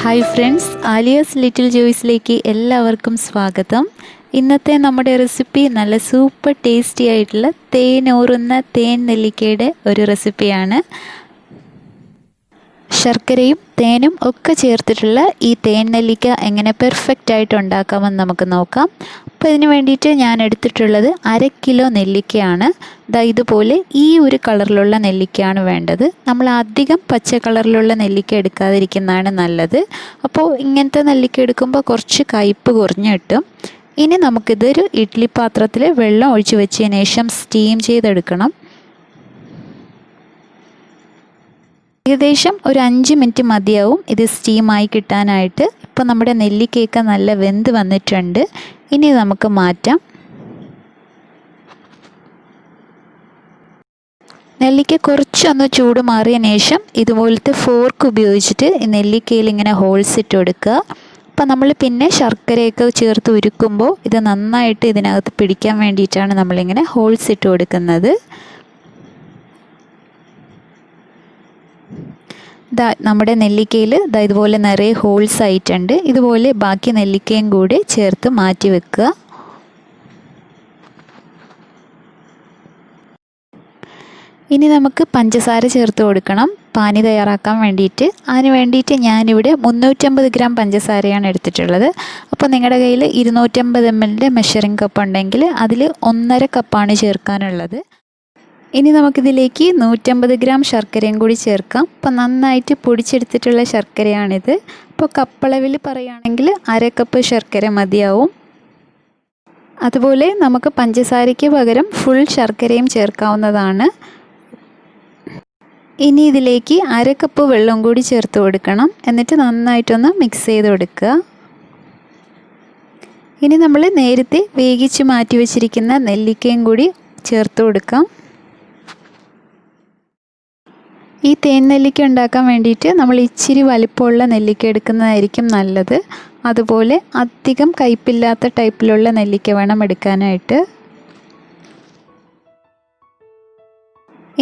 Hi friends, Aaliya's little ജോയ്സിലേക്ക് എല്ലാവർക്കും സ്വാഗതം. ഇന്നത്തെ നമ്മുടെ റെസിപ്പി നല്ല സൂപ്പർ ടേസ്റ്റി ആയിട്ടുള്ള തേനൂറുന്ന തേൻ നെല്ലിക്കയുടെ ഒരു റെസിപ്പിയാണ്. ശർക്കരയും തേനും ഒക്കെ ചേർത്തിട്ടുള്ള ഈ തേൻ നെല്ലിക്ക എങ്ങനെ പെർഫെക്റ്റ് ആയിട്ട് ഉണ്ടാക്കാമെന്ന് നമുക്ക് നോക്കാം. അപ്പോൾ ഇതിന് വേണ്ടിയിട്ട് ഞാൻ എടുത്തിട്ടുള്ളത് 1/2 കിലോ നെല്ലിക്കയാണ്. ഇതുപോലെ ഈ ഒരു കളറിലുള്ള നെല്ലിക്കയാണ് വേണ്ടത്. നമ്മൾ അധികം പച്ച കളറിലുള്ള നെല്ലിക്ക എടുക്കാതിരിക്കുന്നതാണ് നല്ലത്. അപ്പോൾ ഇങ്ങനത്തെ നെല്ലിക്ക എടുക്കുമ്പോൾ കുറച്ച് കയ്പ്പ് കുറഞ്ഞ് കിട്ടും. ഇനി നമുക്കിതൊരു ഇഡ്ഡലി പാത്രത്തിൽ വെള്ളം ഒഴിച്ച് വെച്ചതിന് ശേഷം സ്റ്റീം ചെയ്തെടുക്കണം. ഏകദേശം ഒരു 5 മിനിറ്റ് മതിയാവും ഇത് സ്റ്റീമായി കിട്ടാനായിട്ട്. ഇപ്പോൾ നമ്മുടെ നെല്ലിക്കയൊക്കെ നല്ല വെന്ത് വന്നിട്ടുണ്ട്. ഇനി നമുക്ക് മാറ്റാം. നെല്ലിക്ക കുറച്ചൊന്ന് ചൂട് മാറിയതിന് ശേഷം ഇതുപോലത്തെ ഫോർക്ക് ഉപയോഗിച്ചിട്ട് ഈ നെല്ലിക്കയിൽ ഇങ്ങനെ ഹോൾസ് ഇട്ട് കൊടുക്കുക. അപ്പം നമ്മൾ പിന്നെ ശർക്കരയൊക്കെ ചേർത്ത് ഉരുക്കുമ്പോൾ ഇത് നന്നായിട്ട് ഇതിനകത്ത് പിടിക്കാൻ വേണ്ടിയിട്ടാണ് നമ്മളിങ്ങനെ ഹോൾസ് ഇട്ട് കൊടുക്കുന്നത്. നമ്മുടെ നെല്ലിക്കയിൽ ഇതുപോലെ നിറയെ ഹോൾസ് ആയിട്ടുണ്ട്. ഇതുപോലെ ബാക്കി നെല്ലിക്കയും കൂടി ചേർത്ത് മാറ്റി വെക്കുക. ഇനി നമുക്ക് പഞ്ചസാര ചേർത്ത് കൊടുക്കണം പാനി തയ്യാറാക്കാൻ വേണ്ടിയിട്ട്. അതിന് വേണ്ടിയിട്ട് ഞാനിവിടെ 350 ഗ്രാം പഞ്ചസാരയാണ് എടുത്തിട്ടുള്ളത്. അപ്പോൾ നിങ്ങളുടെ കയ്യിൽ 250 ml മെഷറിംഗ് കപ്പ് ഉണ്ടെങ്കിൽ അതിൽ 1.5 കപ്പാണ് ചേർക്കാനുള്ളത്. ഇനി നമുക്കിതിലേക്ക് 150 ഗ്രാം ശർക്കരയും കൂടി ചേർക്കാം. അപ്പോൾ നന്നായിട്ട് പൊടിച്ചെടുത്തിട്ടുള്ള ശർക്കരയാണിത്. അപ്പോൾ കപ്പളവിൽ പറയുകയാണെങ്കിൽ 1/2 കപ്പ് ശർക്കര മതിയാവും. അതുപോലെ നമുക്ക് പഞ്ചസാരയ്ക്ക് പകരം ഫുൾ ശർക്കരയും ചേർക്കാവുന്നതാണ്. ഇനി ഇതിലേക്ക് 1/2 കപ്പ് വെള്ളം കൂടി ചേർത്ത് കൊടുക്കണം. എന്നിട്ട് നന്നായിട്ടൊന്ന് മിക്സ് ചെയ്ത് കൊടുക്കുക. ഇനി നമ്മൾ നേരത്തെ വേവിച്ച് മാറ്റി വെച്ചിരിക്കുന്ന നെല്ലിക്കയും കൂടി ചേർത്ത് കൊടുക്കാം. ഈ തേൻ നെല്ലിക്ക ഉണ്ടാക്കാൻ വേണ്ടിയിട്ട് നമ്മൾ ഇച്ചിരി വലിപ്പമുള്ള നെല്ലിക്ക എടുക്കുന്നതായിരിക്കും നല്ലത്. അതുപോലെ അധികം കയ്പില്ലാത്ത ടൈപ്പിലുള്ള നെല്ലിക്ക വേണം എടുക്കാനായിട്ട്.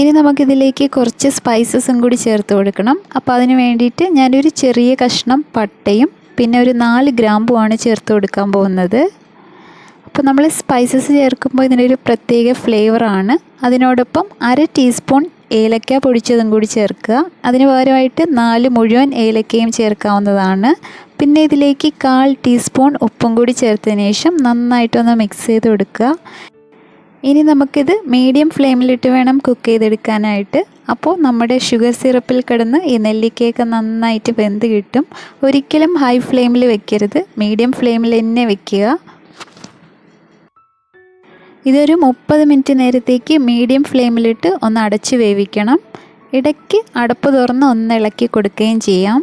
ഇനി നമുക്കിതിലേക്ക് കുറച്ച് സ്പൈസസും കൂടി ചേർത്ത് കൊടുക്കണം. അപ്പോൾ അതിന് വേണ്ടിയിട്ട് ഞാനൊരു ചെറിയ കഷ്ണം പട്ടയും പിന്നെ ഒരു 4 ഗ്രാമ്പുമാണ് ചേർത്ത് കൊടുക്കാൻ പോകുന്നത്. അപ്പോൾ നമ്മൾ സ്പൈസസ് ചേർക്കുമ്പോൾ ഇതിനൊരു പ്രത്യേക ഫ്ലേവറാണ്. അതിനോടൊപ്പം 1/2 ടീസ്പൂൺ ഏലക്ക പൊടിച്ചതും കൂടി ചേർക്കുക. അതിന് പകരമായിട്ട് 4 മുഴുവൻ ഏലക്കയും ചേർക്കാവുന്നതാണ്. പിന്നെ ഇതിലേക്ക് 1/4 ടീസ്പൂൺ ഉപ്പും കൂടി ചേർത്തതിന് ശേഷം നന്നായിട്ടൊന്ന് മിക്സ് ചെയ്ത് കൊടുക്കുക. ഇനി നമുക്കിത് മീഡിയം ഫ്ലെയിമിലിട്ട് വേണം കുക്ക് ചെയ്തെടുക്കാനായിട്ട്. അപ്പോൾ നമ്മുടെ ഷുഗർ സിറപ്പിൽ കിടന്ന് ഈ നെല്ലിക്കയൊക്കെ നന്നായിട്ട് വെന്ത് കിട്ടും. ഒരിക്കലും ഹൈ ഫ്ലെയിമിൽ വെക്കരുത്, മീഡിയം ഫ്ലെയിമിൽ തന്നെ വെക്കുക. ഇതൊരു 30 മിനിറ്റ് നേരത്തേക്ക് മീഡിയം ഫ്ലെയിമിലിട്ട് ഒന്ന് അടച്ച് വേവിക്കണം. ഇടയ്ക്ക് അടപ്പ് തുറന്ന് ഒന്ന് ഇളക്കി കൊടുക്കുകയും ചെയ്യാം.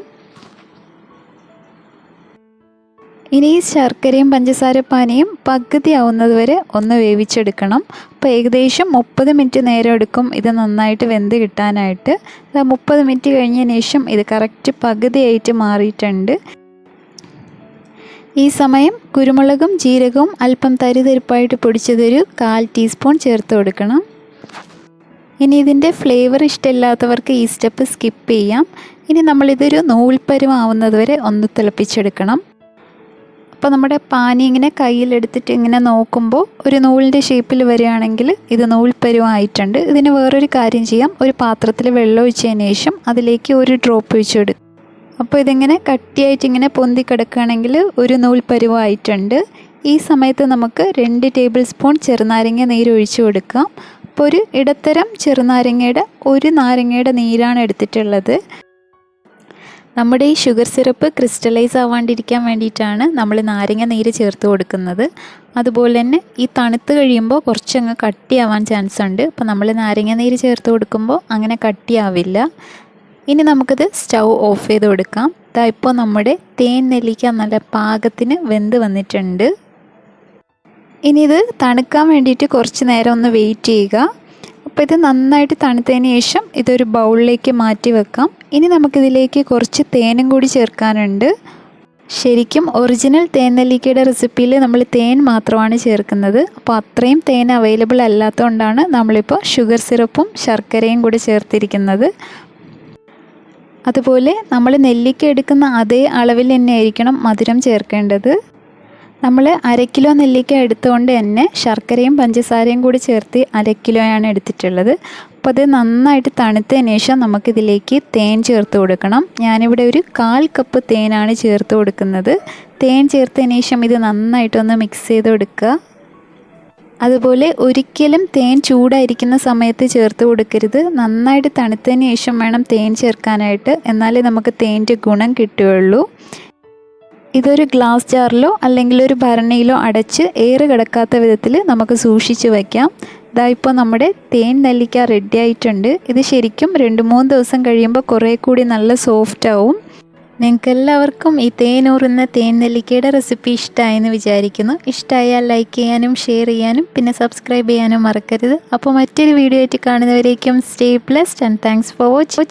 ഇനി ഈ ശർക്കരയും പഞ്ചസാരപ്പാനിയും പകുതി ആവുന്നത് വരെ ഒന്ന് വേവിച്ചെടുക്കണം. അപ്പോൾ ഏകദേശം 30 മിനിറ്റ് നേരം എടുക്കും ഇത് നന്നായിട്ട് വെന്ത് കിട്ടാനായിട്ട്. 30 മിനിറ്റ് കഴിഞ്ഞതിന് ശേഷം ഇത് കറക്റ്റ് പകുതിയായിട്ട് മാറിയിട്ടുണ്ട്. ഈ സമയം കുരുമുളകും ജീരകവും അല്പം തരിതരിപ്പായിട്ട് പൊടിച്ചതൊരു 1/4 ടീസ്പൂൺ ചേർത്ത് കൊടുക്കണം. ഇനി ഇതിൻ്റെ ഫ്ലേവർ ഇഷ്ടമില്ലാത്തവർക്ക് ഈ സ്റ്റെപ്പ് സ്കിപ്പ് ചെയ്യാം. ഇനി നമ്മളിതൊരു നൂൽപ്പരുവാവുന്നത് വരെ ഒന്ന് തിളപ്പിച്ചെടുക്കണം. അപ്പോൾ നമ്മുടെ പാനി ഇങ്ങനെ കയ്യിലെടുത്തിട്ട് ഇങ്ങനെ നോക്കുമ്പോൾ ഒരു നൂലിൻ്റെ ഷേപ്പിൽ വരികയാണെങ്കിൽ ഇത് നൂൽപ്പരുവായിട്ടുണ്ട്. ഇതിന് വേറൊരു കാര്യം ചെയ്യാം. ഒരു പാത്രത്തിൽ വെള്ളം ഒഴിച്ചതിന് ശേഷം അതിലേക്ക് ഒരു ഡ്രോപ്പ് ഒഴിച്ചു കൊടുക്കും. അപ്പോൾ ഇതിങ്ങനെ കട്ടിയായിട്ട് ഇങ്ങനെ പൊന്തി കിടക്കുകയാണെങ്കിൽ ഒരു നൂൽ പരുവായിട്ടുണ്ട്. ഈ സമയത്ത് നമുക്ക് 2 ടേബിൾ സ്പൂൺ ചെറുനാരങ്ങ നീര് ഒഴിച്ചു കൊടുക്കാം. അപ്പോൾ ഒരു ഇടത്തരം ചെറുനാരങ്ങയുടെ 1 നാരങ്ങയുടെ നീരാണ് എടുത്തിട്ടുള്ളത്. നമ്മുടെ ഈ ഷുഗർ സിറപ്പ് ക്രിസ്റ്റലൈസ് ആവാണ്ടിരിക്കാൻ വേണ്ടിയിട്ടാണ് നമ്മൾ നാരങ്ങ നീര് ചേർത്ത് കൊടുക്കുന്നത്. അതുപോലെ തന്നെ ഈ തണുത്ത് കഴിയുമ്പോൾ കുറച്ചങ്ങ് കട്ടിയാവാൻ ചാൻസ് ഉണ്ട്. അപ്പോൾ നമ്മൾ നാരങ്ങ നീര് ചേർത്ത് കൊടുക്കുമ്പോൾ അങ്ങനെ കട്ടിയാവില്ല. ഇനി നമുക്കിത് സ്റ്റൗ ഓഫ് ചെയ്ത് കൊടുക്കാം. ഇപ്പോൾ നമ്മുടെ തേൻ നെല്ലിക്ക നല്ല പാകത്തിന് വെന്ത് വന്നിട്ടുണ്ട്. ഇനി ഇത് തണുക്കാൻ വേണ്ടിയിട്ട് കുറച്ച് നേരം ഒന്ന് വെയിറ്റ് ചെയ്യുക. അപ്പോൾ ഇത് നന്നായിട്ട് തണുത്തതിന് ശേഷം ഇതൊരു ബൗളിലേക്ക് മാറ്റി വെക്കാം. ഇനി നമുക്കിതിലേക്ക് കുറച്ച് തേനും കൂടി ചേർക്കാനുണ്ട്. ശരിക്കും ഒറിജിനൽ തേൻ നെല്ലിക്കയുടെ റെസിപ്പിയിൽ നമ്മൾ തേൻ മാത്രമാണ് ചേർക്കുന്നത്. അപ്പോൾ അത്രയും തേൻ അവൈലബിൾ അല്ലാത്തതുകൊണ്ടാണ് നമ്മളിപ്പോൾ ഷുഗർ സിറപ്പും ശർക്കരയും കൂടി ചേർത്തിരിക്കുന്നത്. അതുപോലെ നമ്മൾ നെല്ലിക്ക എടുക്കുന്ന അതേ അളവിൽ തന്നെ ആയിരിക്കണം മധുരം ചേർക്കേണ്ടത്. നമ്മൾ 1/2 കിലോ നെല്ലിക്ക എടുത്തുകൊണ്ട് തന്നെ ശർക്കരയും പഞ്ചസാരയും കൂടി ചേർത്ത് 1/2 കിലോയാണ് എടുത്തിട്ടുള്ളത്. അപ്പോൾ അത് നന്നായിട്ട് തണുത്തതിന് ശേഷം നമുക്കിതിലേക്ക് തേൻ ചേർത്ത് കൊടുക്കണം. ഞാനിവിടെ ഒരു 1/4 കപ്പ് തേനാണ് ചേർത്ത് കൊടുക്കുന്നത്. തേൻ ചേർത്തതിന് ശേഷം ഇത് നന്നായിട്ടൊന്ന് മിക്സ് ചെയ്ത് കൊടുക്കുക. അതുപോലെ ഒരിക്കലും തേൻ ചൂടായിരിക്കുന്ന സമയത്ത് ചേർത്ത് കൊടുക്കരുത്. നന്നായിട്ട് തണുത്തതിന് ശേഷം വേണം തേൻ ചേർക്കാനായിട്ട്, എന്നാലേ നമുക്ക് തേൻ്റെ ഗുണം കിട്ടുകയുള്ളൂ. ഇതൊരു ഗ്ലാസ് ജാറിലോ അല്ലെങ്കിൽ ഒരു ഭരണിയിലോ അടച്ച് എയർ കിടക്കാത്ത വിധത്തിൽ നമുക്ക് സൂക്ഷിച്ച് വയ്ക്കാം. ഇതാ ഇപ്പോൾ നമ്മുടെ തേൻ നെല്ലിക്ക റെഡി ആയിട്ടുണ്ട്. ഇത് ശരിക്കും 2-3 ദിവസം കഴിയുമ്പോൾ കുറേ കൂടി നല്ല സോഫ്റ്റ് ആവും. നിങ്ങൾക്കെല്ലാവർക്കും ഈ തേനൂറുന്ന തേൻ നെല്ലിക്കയുടെ റെസിപ്പി ഇഷ്ടമായെന്ന് വിചാരിക്കുന്നു. ഇഷ്ടമായാൽ ലൈക്ക് ചെയ്യാനും ഷെയർ ചെയ്യാനും പിന്നെ സബ്സ്ക്രൈബ് ചെയ്യാനും മറക്കരുത്. അപ്പോൾ മറ്റൊരു വീഡിയോ ആയിട്ട് കാണുന്നവരേക്കും stay blessed and thanks for watching.